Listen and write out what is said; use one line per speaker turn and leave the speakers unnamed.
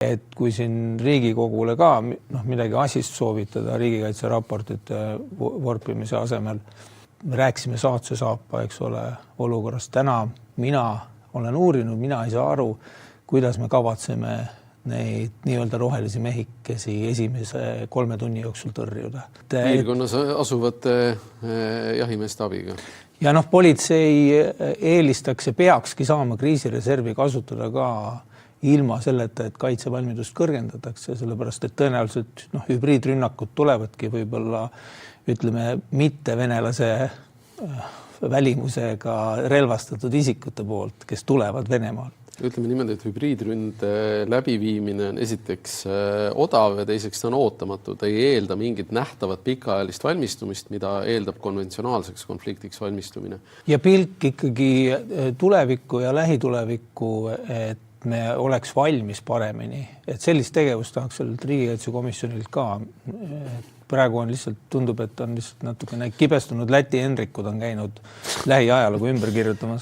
Et kui siin Riigikogule ka midagi asist soovitada riigikaitse raportite vorpimise asemel, me rääkisime saatse saapa, eks ole, olukorrast. Täna mina olen uurinud, mina ei saa aru, kuidas me kavatseme neid nii-öelda rohelisi mehikesi esimese 3 tunni jooksul tõrjuda.
Piirkonnas asuvate jahimeeste abiga.
Ja politsei eelistaks ja peakski saama kriisireservi kasutada ka ilma selleta, et kaitsevalmidust kõrgendatakse, sellepärast, et tõenäoliselt hübriidrünnakud tulevadki võib-olla, ütleme, mitte venelase välimusega relvastatud isikute poolt, kes tulevad Venemaalt.
Ütleme niimoodi, et hübriidründe läbiviimine on esiteks odav ja teiseks ta on ootamatu. Ta ei eelda mingit nähtavat pikaajalist valmistumist, mida eeldab konventsionaalseks konfliktiks valmistumine.
Ja pilk ikkagi tulevikku ja lähitulevikku, et me oleks valmis paremini. Et sellist tegevust tahaks sellelt riigikaitsekomisjonilt ka. Praegu on lihtsalt, tundub, et on lihtsalt natukene kibestunud Läti Henrikud on käinud lähiajalugu ümber kirjutamas.